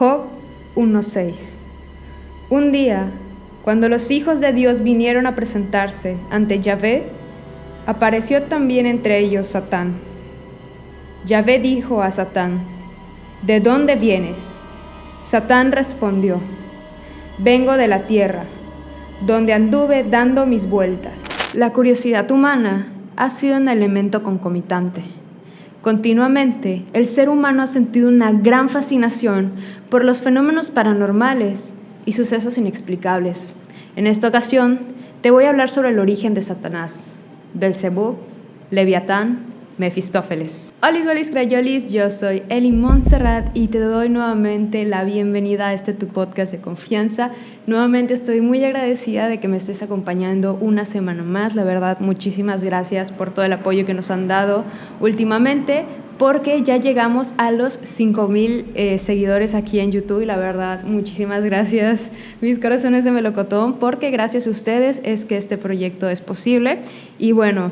Job 1:6. Un día, cuando los hijos de Dios vinieron a presentarse ante Yahvé, apareció también entre ellos Satán. Yahvé dijo a Satán: ¿De dónde vienes? Satán respondió: vengo de la tierra, donde anduve dando mis vueltas. La curiosidad humana ha sido un elemento concomitante. Continuamente, el ser humano ha sentido una gran fascinación por los fenómenos paranormales y sucesos inexplicables. En esta ocasión, te voy a hablar sobre el origen de Satanás, Belcebú, Leviatán, Mefistófeles. Hola, crayolis, yo soy Eli Montserrat y te doy nuevamente la bienvenida a tu podcast de confianza. Nuevamente estoy muy agradecida de que me estés acompañando una semana más. La verdad, muchísimas gracias por todo el apoyo que nos han dado últimamente, porque ya llegamos a los 5,000 seguidores aquí en YouTube y la verdad, muchísimas gracias, mis corazones de melocotón, porque gracias a ustedes es que este proyecto es posible. Y bueno,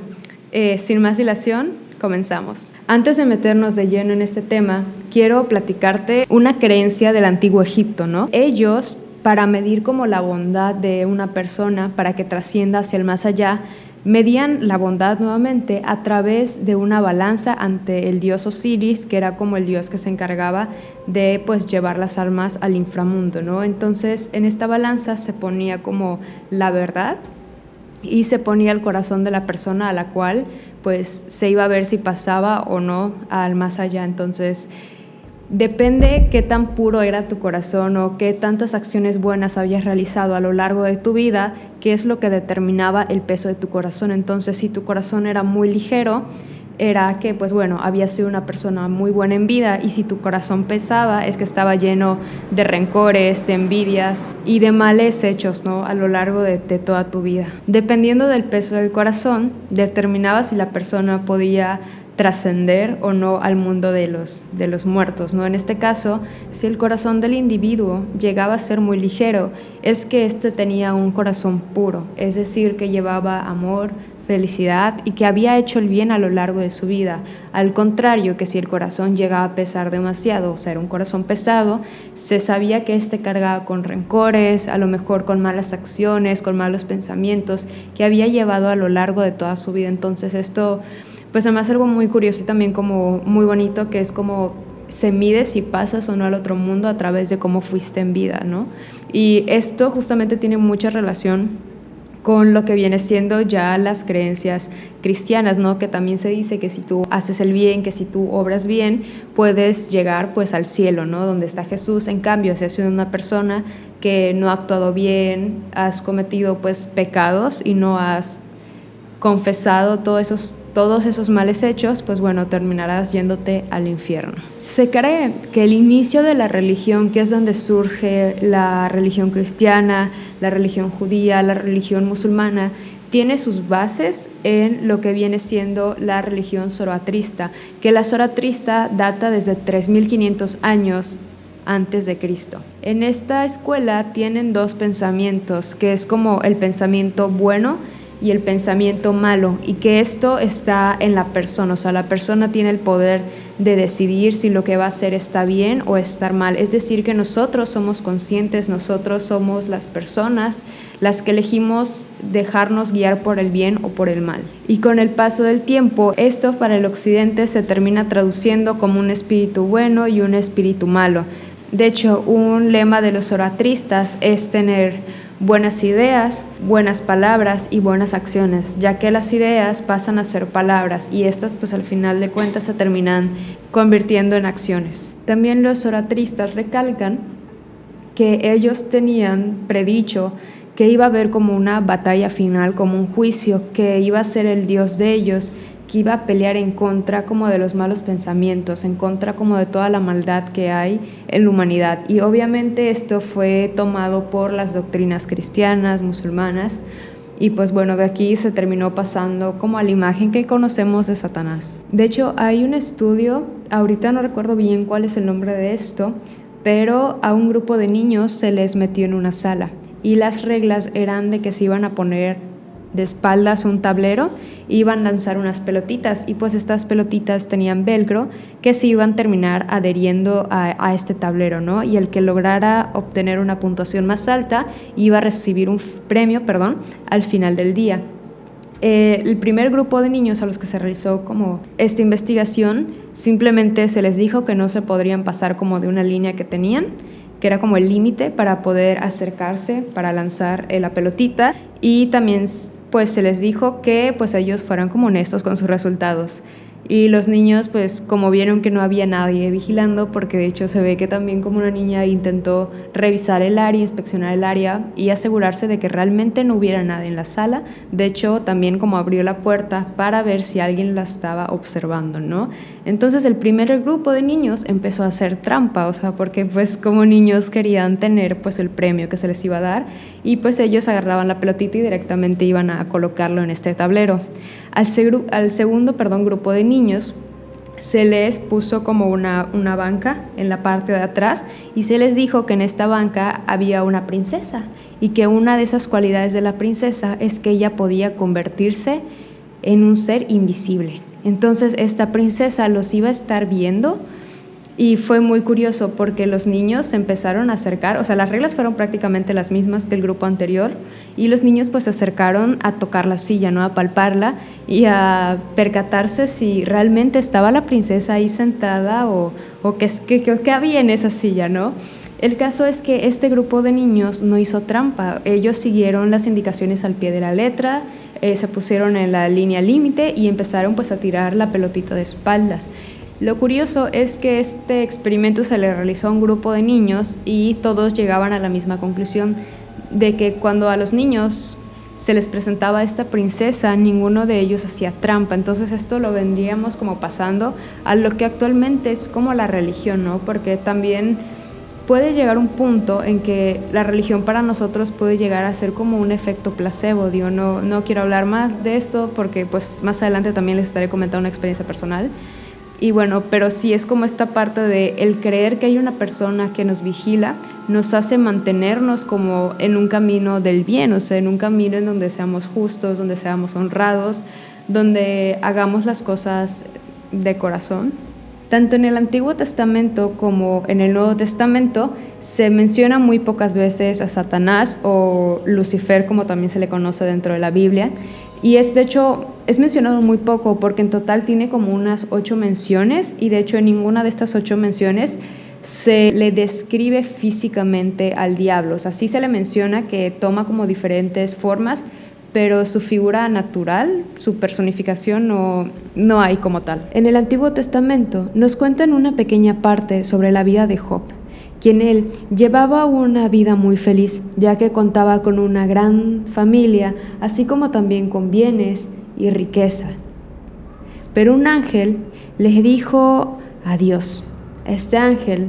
sin más dilación, comenzamos. Antes de meternos de lleno en este tema, quiero platicarte una creencia del antiguo Egipto, ¿no? Ellos, para medir como la bondad de una persona, para que trascienda hacia el más allá, medían la bondad nuevamente a través de una balanza ante el dios Osiris, que era como el dios que se encargaba de llevar las almas al inframundo, ¿no? Entonces, en esta balanza se ponía como la verdad y se ponía el corazón de la persona a la cual se iba a ver si pasaba o no al más allá. Entonces, depende qué tan puro era tu corazón o qué tantas acciones buenas habías realizado a lo largo de tu vida, qué es lo que determinaba el peso de tu corazón. Entonces, si tu corazón era muy ligero, era que, había sido una persona muy buena en vida, y si tu corazón pesaba, es que estaba lleno de rencores, de envidias y de males hechos, ¿no? A lo largo de toda tu vida. Dependiendo del peso del corazón, determinaba si la persona podía trascender o no al mundo de los muertos, ¿no? En este caso, si el corazón del individuo llegaba a ser muy ligero, es que éste tenía un corazón puro, es decir, que llevaba amor, felicidad y que había hecho el bien a lo largo de su vida. Al contrario, que si el corazón llegaba a pesar demasiado, o sea, era un corazón pesado, se sabía que cargaba con rencores, a lo mejor con malas acciones, con malos pensamientos que había llevado a lo largo de toda su vida. Entonces esto, además algo muy curioso y también como muy bonito, que es como se mide si pasas o no al otro mundo a través de cómo fuiste en vida, ¿no? Y esto justamente tiene mucha relación con lo que viene siendo ya las creencias cristianas, ¿no? Que también se dice que si tú haces el bien, que si tú obras bien, puedes llegar al cielo, ¿no? Donde está Jesús. En cambio, si has sido una persona que no ha actuado bien, has cometido pecados y no has confesado todos esos males hechos, terminarás yéndote al infierno. Se cree que el inicio de la religión, que es donde surge la religión cristiana, la religión judía, la religión musulmana, tiene sus bases en lo que viene siendo la religión zoroastrista, que la zoroastrista data desde 3,500 años antes de Cristo. En esta escuela tienen dos pensamientos, que es como el pensamiento bueno y el pensamiento malo, y que esto está en la persona, o sea, la persona tiene el poder de decidir si lo que va a hacer está bien o está mal. Es decir, que nosotros somos conscientes, nosotros somos las personas las que elegimos dejarnos guiar por el bien o por el mal. Y con el paso del tiempo, esto para el occidente se termina traduciendo como un espíritu bueno y un espíritu malo. De hecho, un lema de los zoroastristas es tener buenas ideas, buenas palabras y buenas acciones, ya que las ideas pasan a ser palabras y estas al final de cuentas se terminan convirtiendo en acciones. También los zoroastristas recalcan que ellos tenían predicho que iba a haber como una batalla final, como un juicio, que iba a ser el Dios de ellos, que iba a pelear en contra como de los malos pensamientos, en contra como de toda la maldad que hay en la humanidad. Y obviamente esto fue tomado por las doctrinas cristianas, musulmanas, y de aquí se terminó pasando como a la imagen que conocemos de Satanás. De hecho, hay un estudio, ahorita no recuerdo bien cuál es el nombre de esto, pero a un grupo de niños se les metió en una sala y las reglas eran de que se iban a poner de espaldas un tablero, iban a lanzar unas pelotitas y pues estas pelotitas tenían velcro que se iban a terminar adheriendo a este tablero, ¿no? Y el que lograra obtener una puntuación más alta iba a recibir un premio, al final del día. El primer grupo de niños a los que se realizó como esta investigación, simplemente se les dijo que no se podrían pasar como de una línea que tenían, que era como el límite para poder acercarse para lanzar la pelotita, y también pues se les dijo que pues ellos fueran como honestos con sus resultados. Y los niños pues como vieron que no había nadie vigilando, porque de hecho se ve que también como una niña intentó revisar el área, inspeccionar el área y asegurarse de que realmente no hubiera nadie en la sala. De hecho también como abrió la puerta para ver si alguien la estaba observando, ¿no? Entonces el primer grupo de niños empezó a hacer trampa, o sea, porque pues como niños querían tener pues el premio que se les iba a dar, y pues ellos agarraban la pelotita y directamente iban a colocarlo en este tablero. Al segundo grupo de niños se les puso como una banca en la parte de atrás y se les dijo que en esta banca había una princesa y que una de esas cualidades de la princesa es que ella podía convertirse en un ser invisible. Entonces esta princesa los iba a estar viendo. Y fue muy curioso porque los niños se empezaron a acercar, o sea, las reglas fueron prácticamente las mismas que el grupo anterior, y los niños pues se acercaron a tocar la silla, ¿no? A palparla y a percatarse si realmente estaba la princesa ahí sentada o qué había en esa silla, ¿no? El caso es que este grupo de niños no hizo trampa, ellos siguieron las indicaciones al pie de la letra, se pusieron en la línea límite y empezaron pues a tirar la pelotita de espaldas. Lo curioso es que este experimento se le realizó a un grupo de niños y todos llegaban a la misma conclusión de que cuando a los niños se les presentaba esta princesa, ninguno de ellos hacía trampa. Entonces esto lo vendríamos como pasando a lo que actualmente es como la religión, ¿no? Porque también puede llegar un punto en que la religión para nosotros puede llegar a ser como un efecto placebo. Digo, no quiero hablar más de esto porque pues más adelante también les estaré comentando una experiencia personal. Y bueno, pero sí es como esta parte de el creer que hay una persona que nos vigila, nos hace mantenernos como en un camino del bien, o sea, en un camino en donde seamos justos, donde seamos honrados, donde hagamos las cosas de corazón. Tanto en el Antiguo Testamento como en el Nuevo Testamento se menciona muy pocas veces a Satanás o Lucifer, como también se le conoce dentro de la Biblia. Y de hecho, es mencionado muy poco porque en total tiene como unas 8 menciones y de hecho en ninguna de estas 8 menciones se le describe físicamente al diablo. O sea, sí se le menciona que toma como diferentes formas, pero su figura natural, su personificación no hay como tal. En el Antiguo Testamento nos cuentan una pequeña parte sobre la vida de Job, quien él llevaba una vida muy feliz, ya que contaba con una gran familia, así como también con bienes y riqueza. Pero un ángel le dijo adiós. Este ángel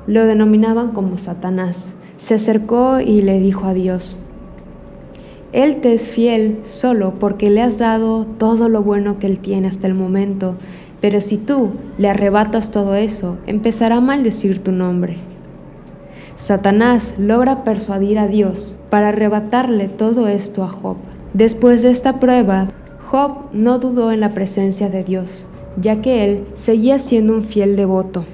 lo denominaban como Satanás. Se acercó y le dijo adiós. Él te es fiel solo porque le has dado todo lo bueno que él tiene hasta el momento, pero si tú le arrebatas todo eso, empezará a maldecir tu nombre. Satanás logra persuadir a Dios para arrebatarle todo esto a Job. Después de esta prueba, Job no dudó en la presencia de Dios, ya que él seguía siendo un fiel devoto.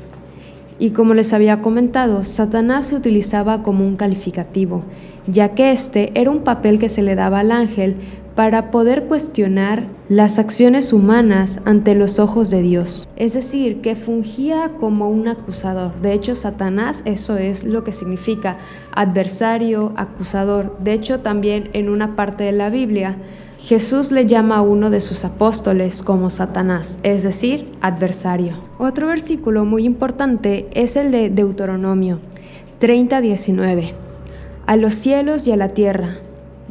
Y como les había comentado, Satanás se utilizaba como un calificativo, ya que este era un papel que se le daba al ángel para poder cuestionar las acciones humanas ante los ojos de Dios. Es decir, que fungía como un acusador. De hecho, Satanás, eso es lo que significa adversario, acusador. De hecho, también en una parte de la Biblia, Jesús le llama a uno de sus apóstoles como Satanás, es decir, adversario. Otro versículo muy importante es el de Deuteronomio 30:19. A los cielos y a la tierra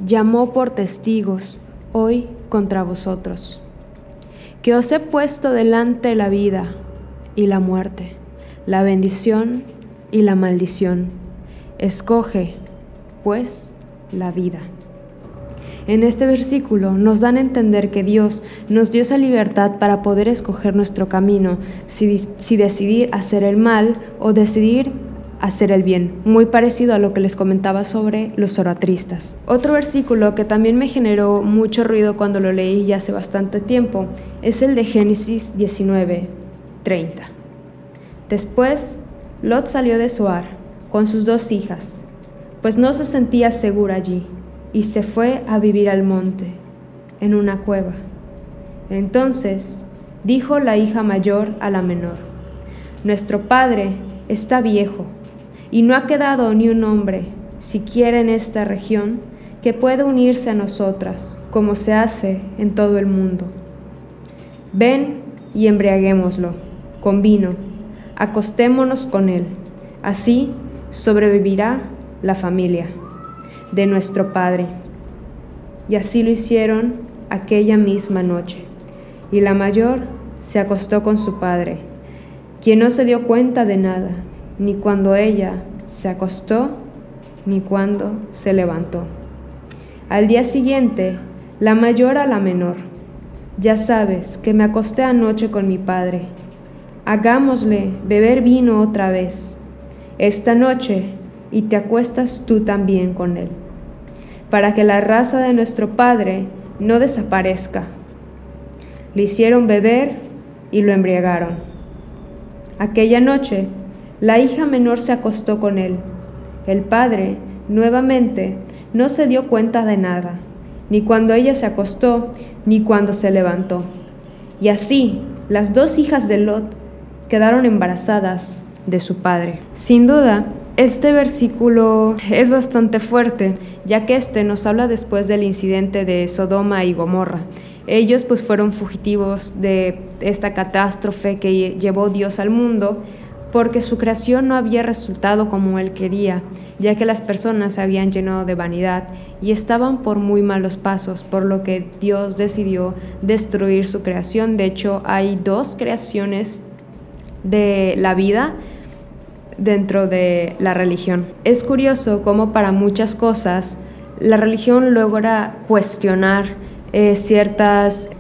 llamó por testigos hoy contra vosotros, que os he puesto delante la vida y la muerte, la bendición y la maldición. Escoge, pues, la vida. En este versículo nos dan a entender que Dios nos dio esa libertad para poder escoger nuestro camino, si decidir hacer el mal o decidir hacer el bien, muy parecido a lo que les comentaba sobre los zoroastristas. Otro versículo que también me generó mucho ruido cuando lo leí ya hace bastante tiempo es el de Génesis 19:30. Después, Lot salió de Zoar con sus 2 hijas, pues no se sentía segura allí, y se fue a vivir al monte, en una cueva. Entonces dijo la hija mayor a la menor: nuestro padre está viejo, y no ha quedado ni un hombre, siquiera en esta región, que pueda unirse a nosotras, como se hace en todo el mundo. Ven y embriaguémoslo con vino, acostémonos con él, así sobrevivirá la familia de nuestro padre. Y así lo hicieron aquella misma noche, y la mayor se acostó con su padre, quien no se dio cuenta de nada, ni cuando ella se acostó, ni cuando se levantó. Al día siguiente, la mayor a la menor: ya sabes que me acosté anoche con mi padre, hagámosle beber vino otra vez esta noche, y te acuestas tú también con él, para que la raza de nuestro padre no desaparezca. Le hicieron beber y lo embriagaron. Aquella noche, la hija menor se acostó con él. El padre, nuevamente, no se dio cuenta de nada, ni cuando ella se acostó, ni cuando se levantó. Y así, las 2 hijas de Lot quedaron embarazadas de su padre. Sin duda, este versículo es bastante fuerte, ya que nos habla después del incidente de Sodoma y Gomorra. Ellos pues fueron fugitivos de esta catástrofe que llevó Dios al mundo, porque su creación no había resultado como Él quería, ya que las personas se habían llenado de vanidad y estaban por muy malos pasos, por lo que Dios decidió destruir su creación. De hecho, hay 2 creaciones de la vida dentro de la religión. Es curioso cómo para muchas cosas la religión logra cuestionar ciertas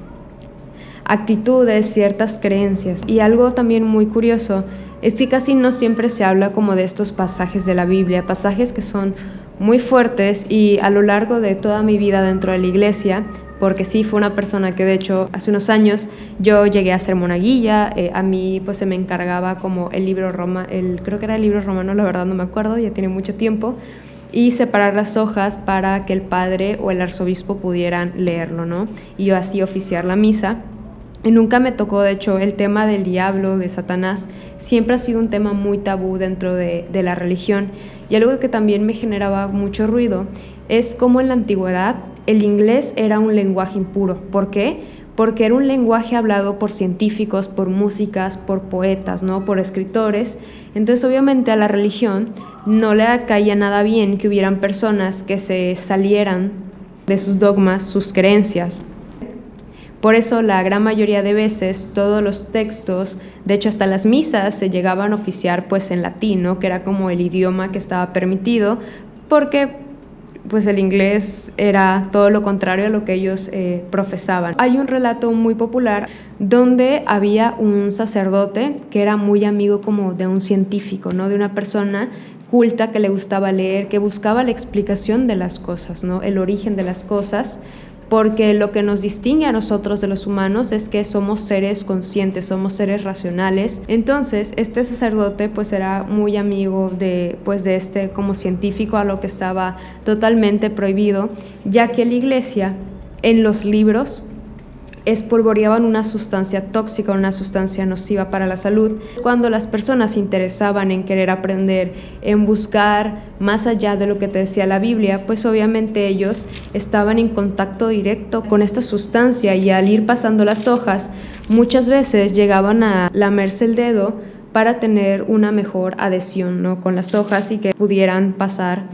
actitudes, ciertas creencias. Y algo también muy curioso es que casi no siempre se habla como de estos pasajes de la Biblia, pasajes que son muy fuertes, y a lo largo de toda mi vida dentro de la iglesia, porque sí fue una persona que de hecho hace unos años yo llegué a ser monaguilla, a mí pues se me encargaba como el libro creo que era el libro romano, la verdad no me acuerdo, ya tiene mucho tiempo, y separar las hojas para que el padre o el arzobispo pudieran leerlo, ¿no? Y yo así oficiar la misa. Y nunca me tocó, de hecho, el tema del diablo, de Satanás, siempre ha sido un tema muy tabú dentro de la religión. Y algo que también me generaba mucho ruido es cómo en la antigüedad el inglés era un lenguaje impuro. ¿Por qué? Porque era un lenguaje hablado por científicos, por músicas, por poetas, ¿no? Por escritores. Entonces, obviamente, a la religión no le caía nada bien que hubieran personas que se salieran de sus dogmas, sus creencias. Por eso la gran mayoría de veces todos los textos, de hecho hasta las misas, se llegaban a oficiar pues en latín, ¿no? Que era como el idioma que estaba permitido, porque pues el inglés era todo lo contrario a lo que ellos profesaban. Hay un relato muy popular donde había un sacerdote que era muy amigo como de un científico, ¿no? De una persona culta que le gustaba leer, que buscaba la explicación de las cosas, ¿no? El origen de las cosas, porque lo que nos distingue a nosotros de los humanos es que somos seres conscientes, somos seres racionales. Entonces, este sacerdote pues era muy amigo de este como científico, a lo que estaba totalmente prohibido, ya que la iglesia en los libros espolvoreaban una sustancia tóxica, una sustancia nociva para la salud. Cuando las personas se interesaban en querer aprender, en buscar más allá de lo que te decía la Biblia, pues obviamente ellos estaban en contacto directo con esta sustancia, y al ir pasando las hojas, muchas veces llegaban a lamerse el dedo para tener una mejor adhesión, ¿no? Con las hojas, y que pudieran pasar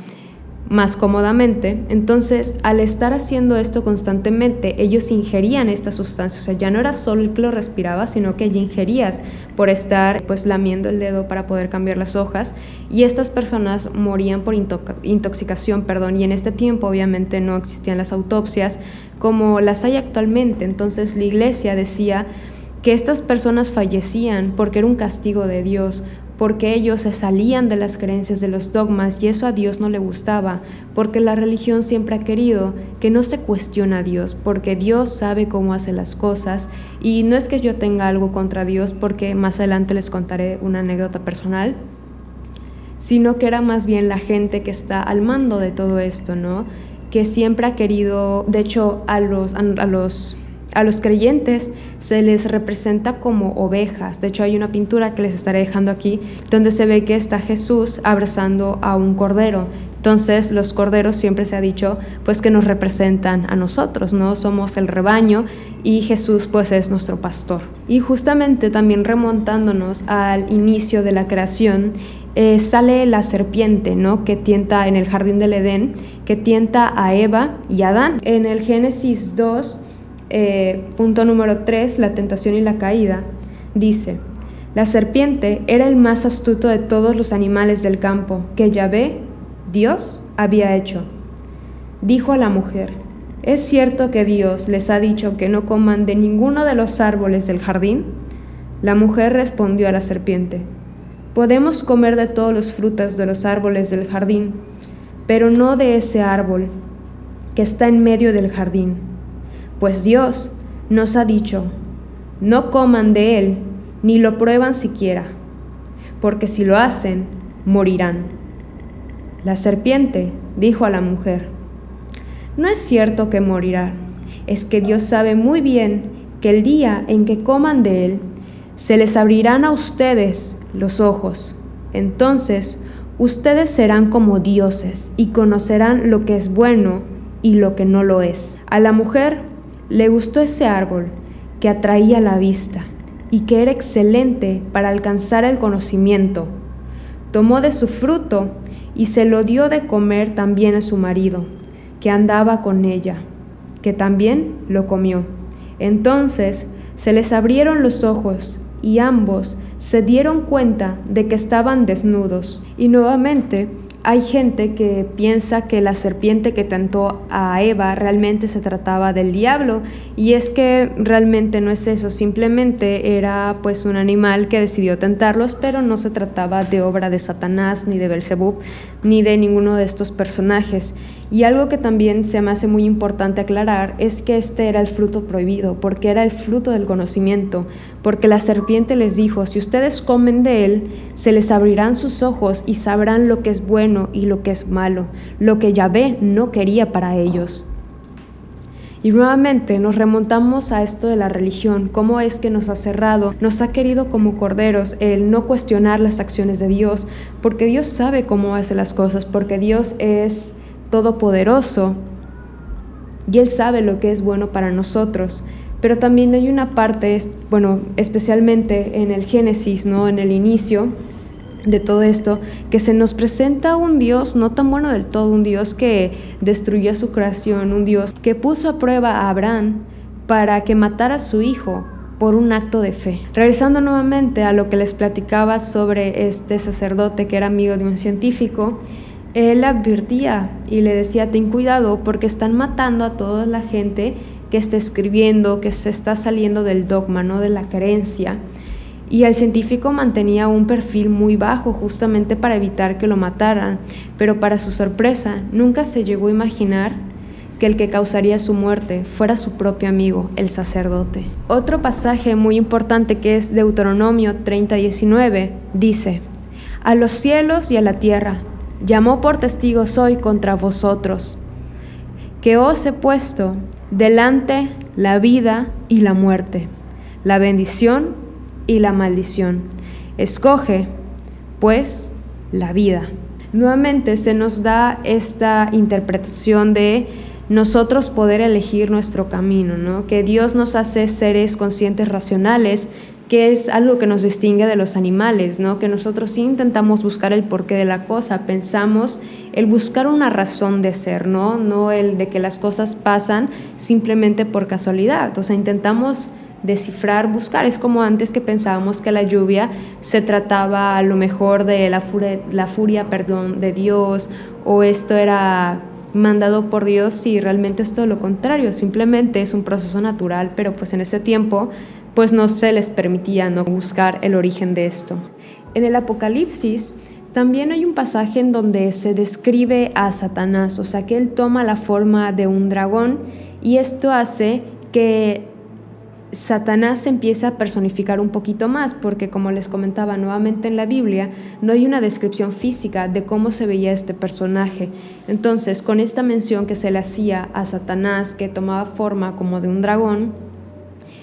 más cómodamente. Entonces, al estar haciendo esto constantemente, ellos ingerían esta sustancia. O sea, ya no era solo el que lo respiraba, sino que ya ingerías por estar pues lamiendo el dedo para poder cambiar las hojas, y estas personas morían por intoxicación, y en este tiempo obviamente no existían las autopsias como las hay actualmente. Entonces la iglesia decía que estas personas fallecían porque era un castigo de Dios, porque ellos se salían de las creencias de los dogmas y eso a Dios no le gustaba, porque la religión siempre ha querido que no se cuestiona a Dios, porque Dios sabe cómo hace las cosas. Y no es que yo tenga algo contra Dios, porque más adelante les contaré una anécdota personal, sino que era más bien la gente que está al mando de todo esto, ¿no? Que siempre ha querido, de hecho a los creyentes se les representa como ovejas. De hecho hay una pintura que les estaré dejando aquí donde se ve que está Jesús abrazando a un cordero. Entonces los corderos siempre se ha dicho pues que nos representan a nosotros, ¿no? Somos el rebaño y Jesús pues es nuestro pastor. Y justamente también remontándonos al inicio de la creación, sale la serpiente, ¿no? Que tienta en el jardín del Edén, que tienta a Eva y a Adán. En el Génesis 2, punto número 3, la tentación y la caída, dice: la serpiente era el más astuto de todos los animales del campo que Yahvé, Dios, había hecho. Dijo a la mujer: ¿es cierto que Dios les ha dicho que no coman de ninguno de los árboles del jardín? La mujer respondió a la serpiente: podemos comer de todos los frutos de los árboles del jardín, pero no de ese árbol que está en medio del jardín, pues Dios nos ha dicho: no coman de él, ni lo prueban siquiera, porque si lo hacen, morirán. La serpiente dijo a la mujer: no es cierto que morirán, es que Dios sabe muy bien que el día en que coman de él, se les abrirán a ustedes los ojos. Entonces ustedes serán como dioses y conocerán lo que es bueno y lo que no lo es. A la mujer le gustó ese árbol que atraía la vista y que era excelente para alcanzar el conocimiento. Tomó de su fruto y se lo dio de comer también a su marido, que andaba con ella, que también lo comió. Entonces se les abrieron los ojos y ambos se dieron cuenta de que estaban desnudos. Y nuevamente hay gente que piensa que la serpiente que tentó a Eva realmente se trataba del diablo, y es que realmente no es eso, simplemente era pues un animal que decidió tentarlos, pero no se trataba de obra de Satanás, ni de Belzebub, ni de ninguno de estos personajes. Y algo que también se me hace muy importante aclarar es que este era el fruto prohibido, porque era el fruto del conocimiento, porque la serpiente les dijo: si ustedes comen de él, se les abrirán sus ojos y sabrán lo que es bueno y lo que es malo, lo que Yahvé no quería para ellos. Y nuevamente nos remontamos a esto de la religión, cómo es que nos ha cerrado, nos ha querido como corderos, el no cuestionar las acciones de Dios, porque Dios sabe cómo hace las cosas, porque Dios es todopoderoso y Él sabe lo que es bueno para nosotros. Pero también hay una parte, especialmente en el Génesis, ¿no? En el inicio de todo esto, que se nos presenta un Dios no tan bueno del todo, un Dios que destruyó su creación, un Dios que puso a prueba a Abraham para que matara a su hijo por un acto de fe. Regresando nuevamente a lo que les platicaba sobre este sacerdote que era amigo de un científico, él advertía y le decía: ten cuidado porque están matando a toda la gente que está escribiendo, que se está saliendo del dogma, ¿no? De la creencia. Y el científico mantenía un perfil muy bajo justamente para evitar que lo mataran, pero para su sorpresa nunca se llegó a imaginar que el que causaría su muerte fuera su propio amigo, el sacerdote. Otro pasaje muy importante, que es Deuteronomio 30:19, dice: a los cielos y a la tierra llamó por testigos hoy contra vosotros, que os he puesto delante la vida y la muerte, la bendición y la maldición. Escoge, pues, la vida. Nuevamente se nos da esta interpretación de nosotros poder elegir nuestro camino, ¿no? Que Dios nos hace seres conscientes, racionales, que es algo que nos distingue de los animales, ¿no? Que nosotros sí intentamos buscar el porqué de la cosa, pensamos el buscar una razón de ser, no el de que las cosas pasan simplemente por casualidad. O sea, intentamos descifrar, buscar. Es como antes que pensábamos que la lluvia se trataba a lo mejor de la furia de Dios, o esto era mandado por Dios, y realmente es todo lo contrario, simplemente es un proceso natural, pero pues en ese tiempo pues no se les permitía no buscar el origen de esto. En el Apocalipsis también hay un pasaje en donde se describe a Satanás, o sea que él toma la forma de un dragón y esto hace que Satanás se empieza a personificar un poquito más, porque como les comentaba nuevamente en la Biblia, no hay una descripción física de cómo se veía este personaje. Entonces, con esta mención que se le hacía a Satanás, que tomaba forma como de un dragón,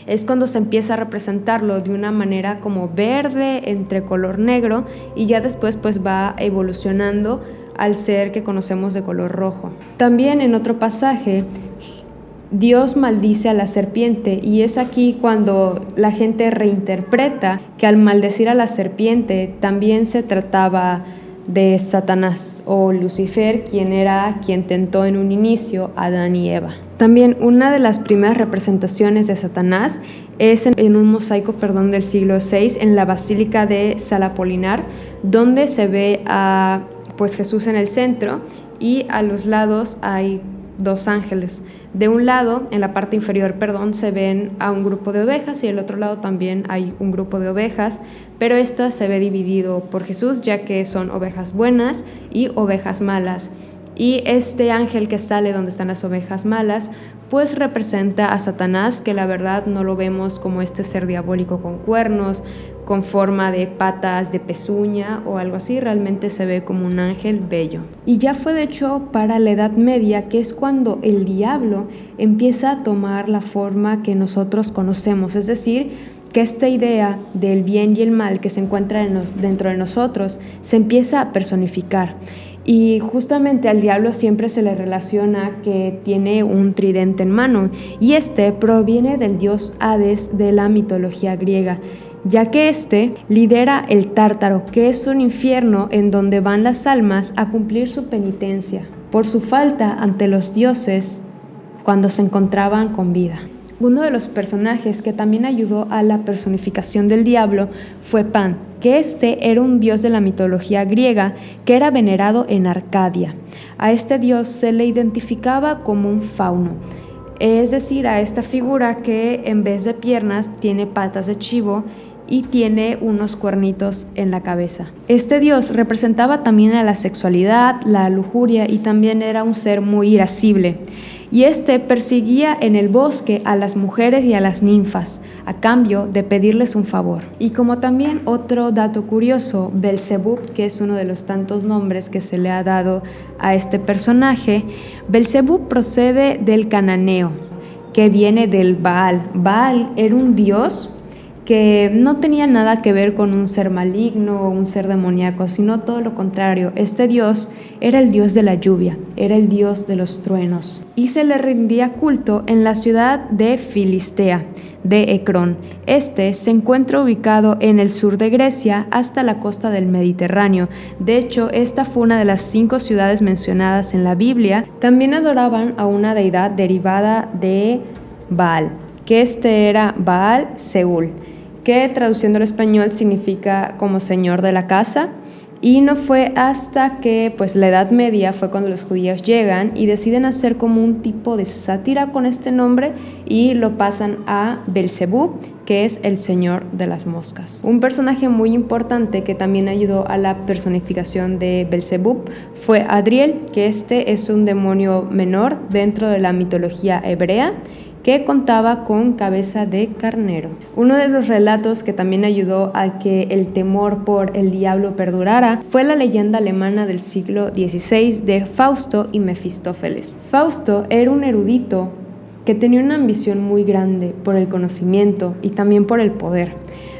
es cuando se empieza a representarlo de una manera como verde entre color negro y ya después pues va evolucionando al ser que conocemos de color rojo. También en otro pasaje, Dios maldice a la serpiente y es aquí cuando la gente reinterpreta que al maldecir a la serpiente también se trataba de Satanás o Lucifer, quien tentó en un inicio a Adán y Eva. También una de las primeras representaciones de Satanás es en un mosaico del siglo VI en la Basílica de San Apolinar, donde se ve a Jesús en el centro y a los lados hay dos ángeles. De un lado, en la parte inferior, se ven a un grupo de ovejas y del otro lado también hay un grupo de ovejas, pero esta se ve dividido por Jesús, ya que son ovejas buenas y ovejas malas. Y este ángel que sale donde están las ovejas malas, pues representa a Satanás, que la verdad no lo vemos como este ser diabólico con cuernos, con forma de patas de pezuña o algo así, realmente se ve como un ángel bello. Y ya fue de hecho para la Edad Media, que es cuando el diablo empieza a tomar la forma que nosotros conocemos, es decir, que esta idea del bien y el mal que se encuentra dentro de nosotros se empieza a personificar. Y justamente al diablo siempre se le relaciona que tiene un tridente en mano, y este proviene del dios Hades de la mitología griega, ya que este lidera el Tártaro, que es un infierno en donde van las almas a cumplir su penitencia por su falta ante los dioses cuando se encontraban con vida. Uno de los personajes que también ayudó a la personificación del diablo fue Pan, que este era un dios de la mitología griega que era venerado en Arcadia. A este dios se le identificaba como un fauno, es decir, a esta figura que en vez de piernas tiene patas de chivo y tiene unos cuernitos en la cabeza. Este dios representaba también a la sexualidad, la lujuria y también era un ser muy irascible. Y este perseguía en el bosque a las mujeres y a las ninfas, a cambio de pedirles un favor. Y como también otro dato curioso, Belzebub, que es uno de los tantos nombres que se le ha dado a este personaje, Belzebub procede del cananeo, que viene del Baal. Baal era un dios que no tenía nada que ver con un ser maligno o un ser demoníaco, sino todo lo contrario. Este dios era el dios de la lluvia, era el dios de los truenos, y se le rendía culto en la ciudad de Filistea, de Ecrón. Este se encuentra ubicado en el sur de Grecia hasta la costa del Mediterráneo. De hecho, esta fue una de las 5 ciudades mencionadas en la Biblia. También adoraban a una deidad derivada de Baal, que este era Baal Seúl, que traduciendo al español significa como señor de la casa. Y no fue hasta que la Edad Media fue cuando los judíos llegan y deciden hacer como un tipo de sátira con este nombre y lo pasan a Belzebub, que es el señor de las moscas. Un personaje muy importante que también ayudó a la personificación de Belzebub fue Adriel, que este es un demonio menor dentro de la mitología hebrea, que contaba con cabeza de carnero. Uno de los relatos que también ayudó a que el temor por el diablo perdurara fue la leyenda alemana del siglo XVI de Fausto y Mefistófeles. Fausto era un erudito que tenía una ambición muy grande por el conocimiento y también por el poder.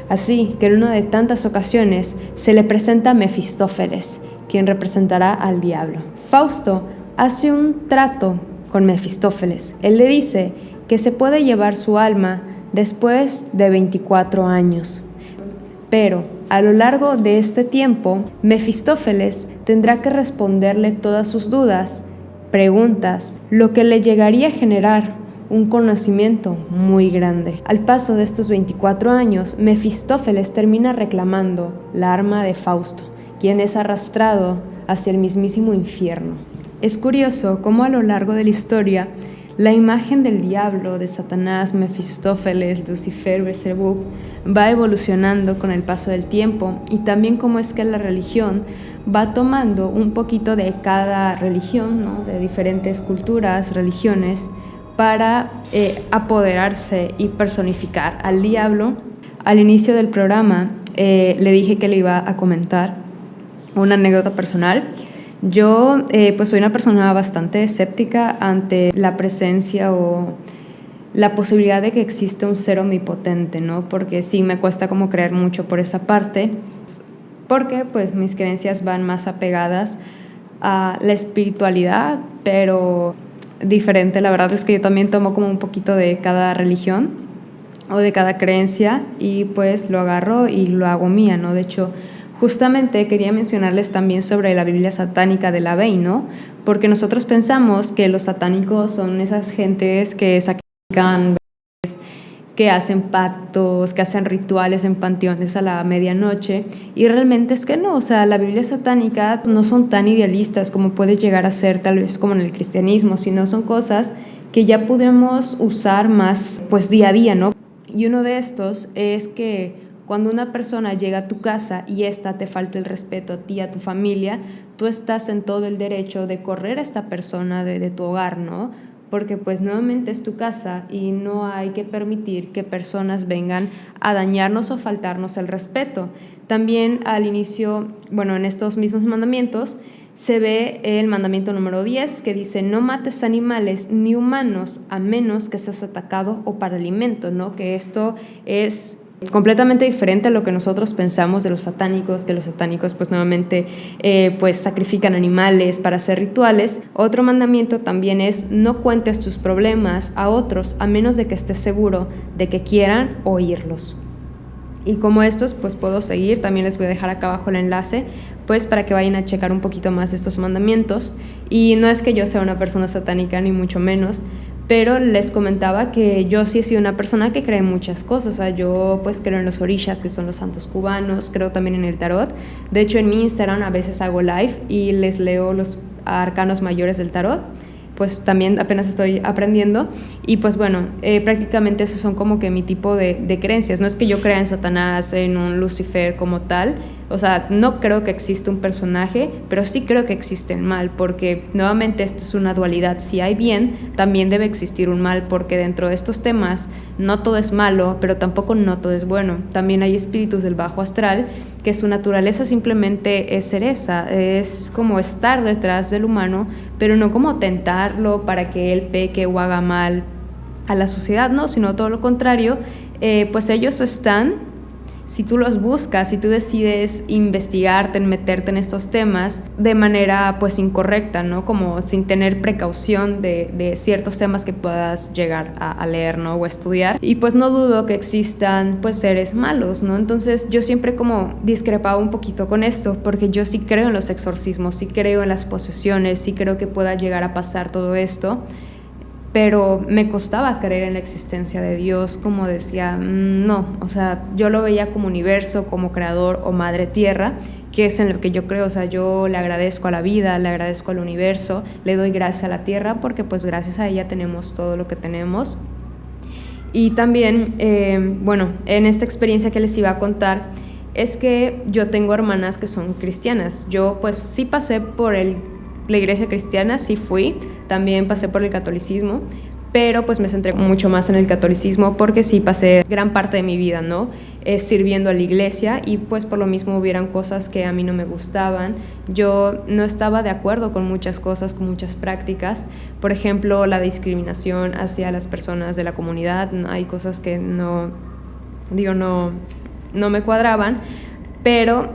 Así que en una de tantas ocasiones se le presenta a Mefistófeles, quien representará al diablo. Fausto hace un trato con Mefistófeles. Él le dice que se puede llevar su alma después de 24 años. Pero a lo largo de este tiempo, Mefistófeles tendrá que responderle todas sus dudas, preguntas, lo que le llegaría a generar un conocimiento muy grande. Al paso de estos 24 años, Mefistófeles termina reclamando la arma de Fausto, quien es arrastrado hacia el mismísimo infierno. Es curioso cómo a lo largo de la historia La imagen del diablo, de Satanás, Mefistófeles, Lucifer, Beelzebub, va evolucionando con el paso del tiempo, y también cómo es que la religión va tomando un poquito de cada religión, ¿no? De diferentes culturas, religiones, para apoderarse y personificar al diablo. Al inicio del programa le dije que le iba a comentar una anécdota personal. Yo pues soy una persona bastante escéptica ante la presencia o la posibilidad de que existe un ser omnipotente, ¿no? Porque sí me cuesta como creer mucho por esa parte, porque pues mis creencias van más apegadas a la espiritualidad, pero diferente. La verdad es que yo también tomo como un poquito de cada religión o de cada creencia y pues lo agarro y lo hago mía, ¿no? De hecho, justamente quería mencionarles también sobre la Biblia satánica de LaVey, ¿no? Porque nosotros pensamos que los satánicos son esas gentes que sacrifican, que hacen pactos, que hacen rituales en panteones a la medianoche, y realmente es que no. O sea, la Biblia satánica no son tan idealistas como puede llegar a ser tal vez como en el cristianismo, sino son cosas que ya podemos usar más pues día a día, ¿no? Y uno de estos es que cuando una persona llega a tu casa y ésta te falta el respeto a ti, a tu familia, tú estás en todo el derecho de correr a esta persona de tu hogar, ¿no? Porque pues nuevamente es tu casa y no hay que permitir que personas vengan a dañarnos o faltarnos el respeto. También al inicio, bueno, en estos mismos mandamientos, se ve el mandamiento número 10 que dice: no mates animales ni humanos a menos que seas atacado o para alimento, ¿no? Que esto es completamente diferente a lo que nosotros pensamos de los satánicos, que los satánicos pues nuevamente pues sacrifican animales para hacer rituales. Otro mandamiento también es: no cuentes tus problemas a otros a menos de que estés seguro de que quieran oírlos. Y como estos pues puedo seguir, también les voy a dejar acá abajo el enlace pues para que vayan a checar un poquito más estos mandamientos. Y no es que yo sea una persona satánica ni mucho menos, pero les comentaba que yo sí he sido una persona que cree en muchas cosas. O sea, yo pues creo en los orishas, que son los santos cubanos, creo también en el tarot. De hecho, en mi Instagram a veces hago live y les leo los arcanos mayores del tarot. Pues también apenas estoy aprendiendo. Y pues bueno, prácticamente esos son como que mi tipo de creencias. No es que yo crea en Satanás, en un Lucifer como tal. O sea, no creo que exista un personaje, pero sí creo que existe el mal, porque nuevamente esto es una dualidad. Si hay bien, también debe existir un mal, porque dentro de estos temas no todo es malo, pero tampoco no todo es bueno. También hay espíritus del bajo astral que su naturaleza simplemente es ser esa, es como estar detrás del humano, pero no como tentarlo para que él peque o haga mal a la sociedad, no, sino todo lo contrario. Pues ellos están, si tú los buscas, si tú decides investigarte, meterte en estos temas de manera pues incorrecta, ¿no? Como sin tener precaución de ciertos temas que puedas llegar a leer, ¿no? O estudiar. Y pues no dudo que existan pues seres malos, ¿no? Entonces yo siempre como discrepaba un poquito con esto, porque yo sí creo en los exorcismos, sí creo en las posesiones, sí creo que pueda llegar a pasar todo esto. Pero me costaba creer en la existencia de Dios, como decía, no, o sea, yo lo veía como universo, como creador o madre tierra, que es en lo que yo creo. O sea, yo le agradezco a la vida, le agradezco al universo, le doy gracias a la tierra, porque pues gracias a ella tenemos todo lo que tenemos. Y también, bueno, en esta experiencia que les iba a contar, es que yo tengo hermanas que son cristianas. Yo pues sí pasé por la iglesia cristiana, sí fui, también pasé por el catolicismo, pero pues me centré mucho más en el catolicismo porque sí pasé gran parte de mi vida, ¿no? Sirviendo a la iglesia, y pues por lo mismo hubieran cosas que a mí no me gustaban. Yo no estaba de acuerdo con muchas cosas, con muchas prácticas. Por ejemplo, la discriminación hacia las personas de la comunidad. Hay cosas que no me cuadraban, pero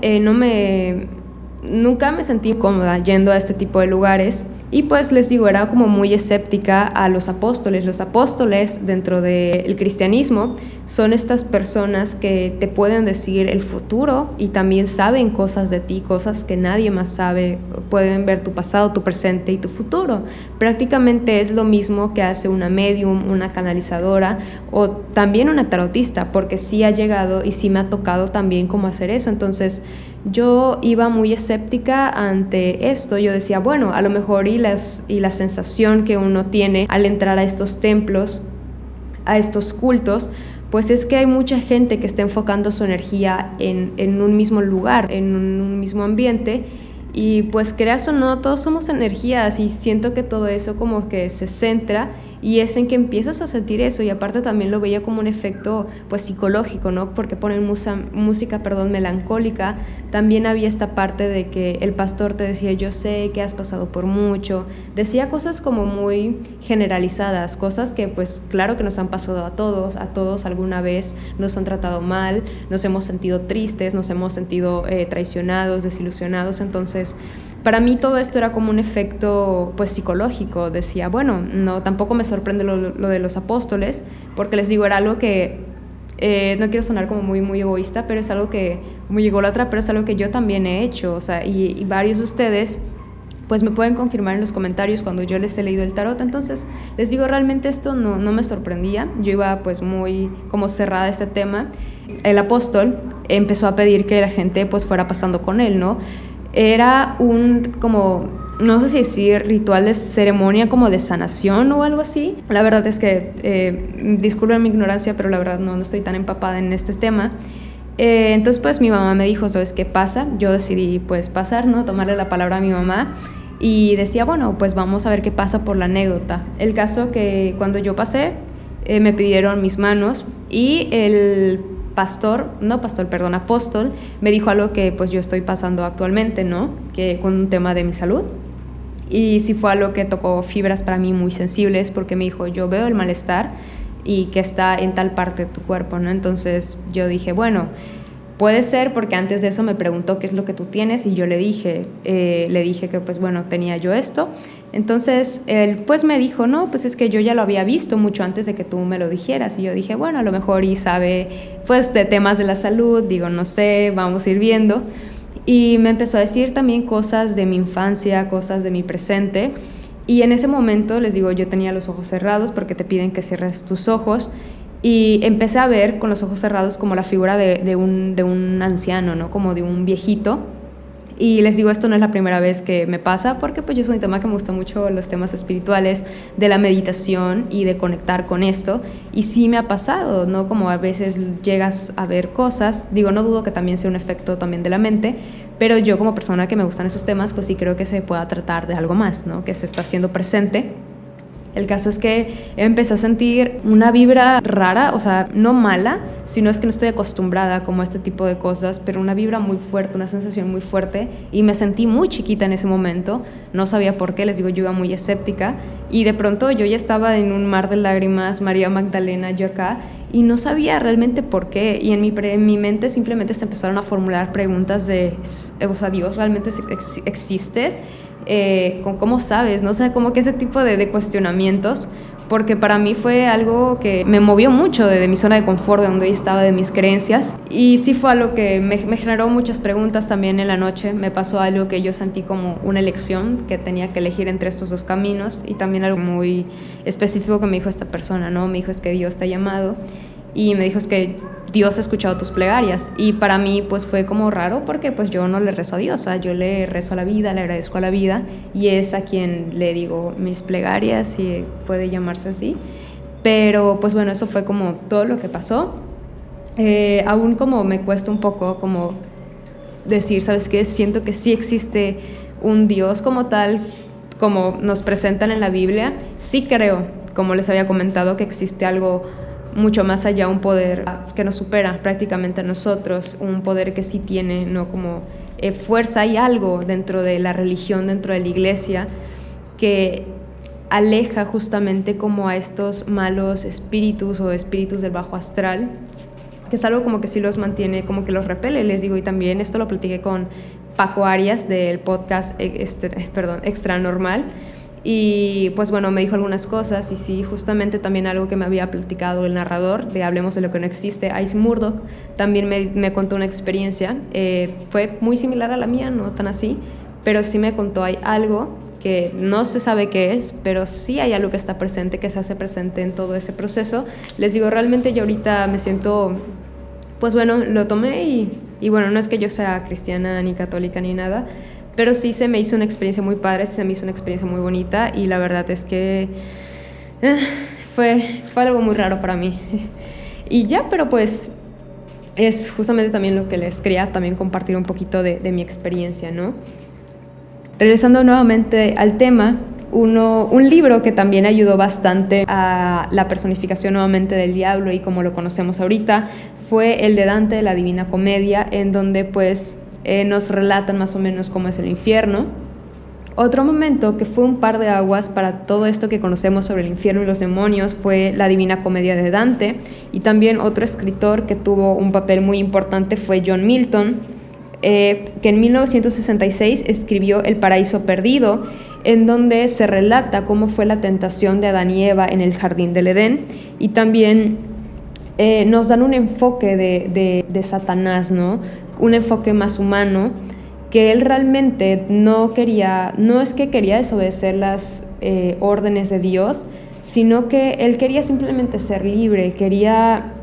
nunca me sentí cómoda yendo a este tipo de lugares. Y pues les digo, era como muy escéptica a los apóstoles. Los apóstoles dentro del cristianismo son estas personas que te pueden decir el futuro futuro y también saben cosas de ti, cosas que nadie más sabe. Pueden ver tu pasado, tu presente y tu futuro. Prácticamente es lo mismo que hace una medium, una canalizadora o también una tarotista, porque sí ha llegado y sí me ha tocado también cómo hacer eso. Entonces yo iba muy escéptica ante esto. Yo decía, bueno, a lo mejor y la sensación que uno tiene al entrar a estos templos, a estos cultos, pues es que hay mucha gente que está enfocando su energía en un mismo lugar, en un mismo ambiente, y pues creas o no, todos somos energías y siento que todo eso como que se centra y es en que empiezas a sentir eso. Y aparte también lo veía como un efecto pues psicológico, ¿no? Porque ponen música melancólica. También había esta parte de que el pastor te decía, yo sé que has pasado por mucho, decía cosas como muy generalizadas, cosas que pues claro que nos han pasado a todos alguna vez nos han tratado mal, nos hemos sentido tristes, nos hemos sentido traicionados, desilusionados. Entonces para mí todo esto era como un efecto pues psicológico. Decía, bueno, no, tampoco me sorprende lo de los apóstoles, porque les digo, era algo que no quiero sonar como muy egoísta, pero es algo que, muy ególatra, pero es algo que yo también he hecho. O sea, y varios de ustedes pues me pueden confirmar en los comentarios cuando yo les he leído el tarot. Entonces les digo, realmente esto no me sorprendía. Yo iba pues muy como cerrada a este tema. El apóstol empezó a pedir que la gente pues fuera pasando con él, ¿no? Era un como, no sé si decir ritual de ceremonia como de sanación o algo así. La verdad es que, disculpen mi ignorancia, pero la verdad no estoy tan empapada en este tema. Entonces pues mi mamá me dijo, ¿sabes qué pasa? Yo decidí pues pasar, ¿no? Tomarle la palabra a mi mamá y decía, bueno, pues vamos a ver qué pasa por la anécdota. El caso que cuando yo pasé, me pidieron mis manos y el apóstol, me dijo algo que pues yo estoy pasando actualmente, ¿no? Que con un tema de mi salud. Y sí fue algo que tocó fibras para mí muy sensibles, porque me dijo, yo veo el malestar y que está en tal parte de tu cuerpo, ¿no? Entonces yo dije, bueno, puede ser, porque antes de eso me preguntó qué es lo que tú tienes y yo le dije que pues bueno, tenía yo esto. Entonces él pues me dijo, no, pues es que yo ya lo había visto mucho antes de que tú me lo dijeras. Y yo dije, bueno, a lo mejor y sabe pues de temas de la salud, digo, no sé, vamos a ir viendo. Y me empezó a decir también cosas de mi infancia, cosas de mi presente. Y en ese momento, les digo, yo tenía los ojos cerrados porque te piden que cierres tus ojos. Y empecé a ver con los ojos cerrados como la figura de un anciano, ¿no? Como de un viejito. Y les digo, esto no es la primera vez que me pasa, porque pues yo soy un tema que me gusta mucho, los temas espirituales, de la meditación y de conectar con esto. Y sí me ha pasado, ¿no? Como a veces llegas a ver cosas, digo, no dudo que también sea un efecto también de la mente, pero yo como persona que me gustan esos temas, pues sí creo que se pueda tratar de algo más, ¿no? Que se está haciendo presente. El caso es que empecé a sentir una vibra rara, o sea, no mala, sino es que no estoy acostumbrada como a este tipo de cosas, pero una vibra muy fuerte, una sensación muy fuerte, y me sentí muy chiquita en ese momento. No sabía por qué, les digo, yo iba muy escéptica, y de pronto yo ya estaba en un mar de lágrimas, María Magdalena, yo acá, y no sabía realmente por qué, y en mi mente simplemente se empezaron a formular preguntas de, o sea, Dios, ¿realmente existes? ¿Cómo sabes? ¿No? O sea, como que ese tipo de cuestionamientos, porque para mí fue algo que me movió mucho de mi zona de confort, de donde yo estaba, de mis creencias, y sí fue algo que me generó muchas preguntas. También en la noche me pasó algo que yo sentí como una elección, que tenía que elegir entre estos dos caminos, y también algo muy específico que me dijo esta persona, ¿no? Me dijo, es que Dios te ha llamado, y me dijo, es que Dios ha escuchado tus plegarias. Y para mí pues fue como raro, porque pues yo no le rezo a Dios, o sea, yo le rezo a la vida, le agradezco a la vida, y es a quien le digo mis plegarias, si puede llamarse así. Pero pues bueno, eso fue como todo lo que pasó. Aún como me cuesta un poco como decir, ¿sabes qué? Siento que sí existe un Dios como tal, como nos presentan en la Biblia. Sí creo, como les había comentado, que existe algo mucho más allá, un poder que nos supera prácticamente a nosotros, un poder que sí tiene, ¿no? Como fuerza y algo dentro de la religión, dentro de la iglesia, que aleja justamente como a estos malos espíritus o espíritus del bajo astral, que es algo como que sí los mantiene, como que los repele. Les digo, y también esto lo platiqué con Paco Arias del podcast Extra Normal, Y pues bueno, me dijo algunas cosas y sí, justamente también algo que me había platicado el narrador de Hablemos de lo que no existe, Ice Murdoch, también me contó una experiencia, fue muy similar a la mía, no tan así, pero sí me contó, hay algo que no se sabe qué es, pero sí hay algo que está presente, que se hace presente en todo ese proceso. Les digo, realmente yo ahorita me siento, pues bueno, lo tomé y bueno, no es que yo sea cristiana ni católica ni nada, pero sí se me hizo una experiencia muy padre, sí se me hizo una experiencia muy bonita y la verdad es que fue algo muy raro para mí. Y ya, pero pues es justamente también lo que les quería también compartir un poquito de mi experiencia, ¿no? Regresando nuevamente al tema, un libro que también ayudó bastante a la personificación nuevamente del diablo y como lo conocemos ahorita, fue el de Dante de la Divina Comedia, en donde pues nos relatan más o menos cómo es el infierno. Otro momento que fue un par de aguas para todo esto que conocemos sobre el infierno y los demonios fue la Divina Comedia de Dante, y también otro escritor que tuvo un papel muy importante fue John Milton, que en 1966 escribió El Paraíso Perdido, en donde se relata cómo fue la tentación de Adán y Eva en el jardín del Edén, y también nos dan un enfoque de Satanás, ¿no? Un enfoque más humano, que él realmente no es que quería desobedecer las órdenes de Dios, sino que él quería simplemente ser libre, quería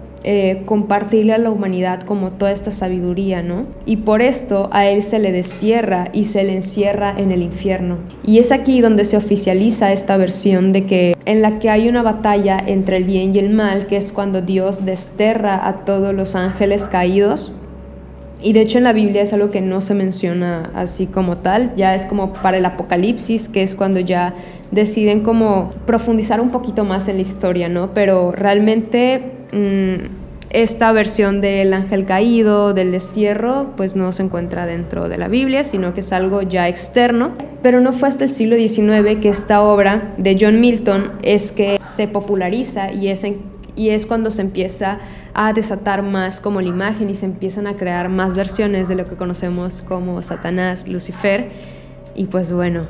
compartirle a la humanidad como toda esta sabiduría, ¿no? Y por esto a él se le destierra y se le encierra en el infierno. Y es aquí donde se oficializa esta versión en la que hay una batalla entre el bien y el mal, que es cuando Dios desterra a todos los ángeles caídos. Y de hecho en la Biblia es algo que no se menciona así como tal, ya es como para el Apocalipsis, que es cuando ya deciden como profundizar un poquito más en la historia, ¿no? Pero realmente esta versión del ángel caído, del destierro, pues no se encuentra dentro de la Biblia, sino que es algo ya externo. Pero no fue hasta el siglo XIX que esta obra de John Milton es que se populariza y es cuando se empieza a desatar más como la imagen y se empiezan a crear más versiones de lo que conocemos como Satanás, Lucifer. Y pues bueno,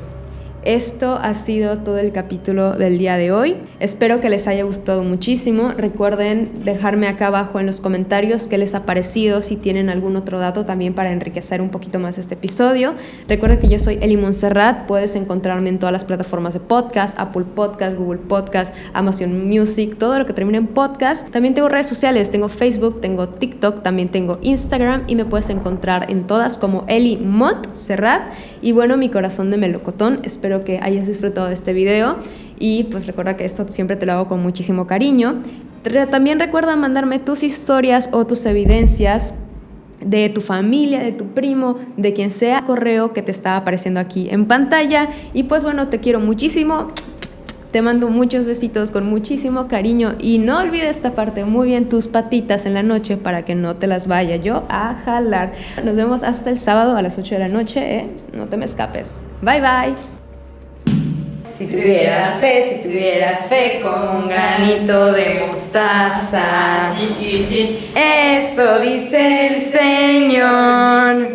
esto ha sido todo el capítulo del día de hoy. Espero que les haya gustado muchísimo. Recuerden dejarme acá abajo en los comentarios qué les ha parecido, si tienen algún otro dato también para enriquecer un poquito más este episodio. Recuerden que yo soy Eli Montserrat. Puedes encontrarme en todas las plataformas de podcast, Apple Podcast, Google Podcast, Amazon Music, todo lo que termine en podcast. También tengo redes sociales, tengo Facebook, tengo TikTok, también tengo Instagram y me puedes encontrar en todas como Eli Montserrat. Y bueno, mi corazón de melocotón, espero que hayas disfrutado de este video y pues recuerda que esto siempre te lo hago con muchísimo cariño. También recuerda mandarme tus historias o tus evidencias de tu familia, de tu primo, de quien sea, correo que te está apareciendo aquí en pantalla. Y pues bueno, te quiero muchísimo. Te mando muchos besitos con muchísimo cariño y no olvides taparte muy bien tus patitas en la noche para que no te las vaya yo a jalar. Nos vemos hasta el sábado a las 8 de la noche, ¿eh? No te me escapes. Bye, bye. Si tuvieras fe como un granito de mostaza, eso dice el Señor.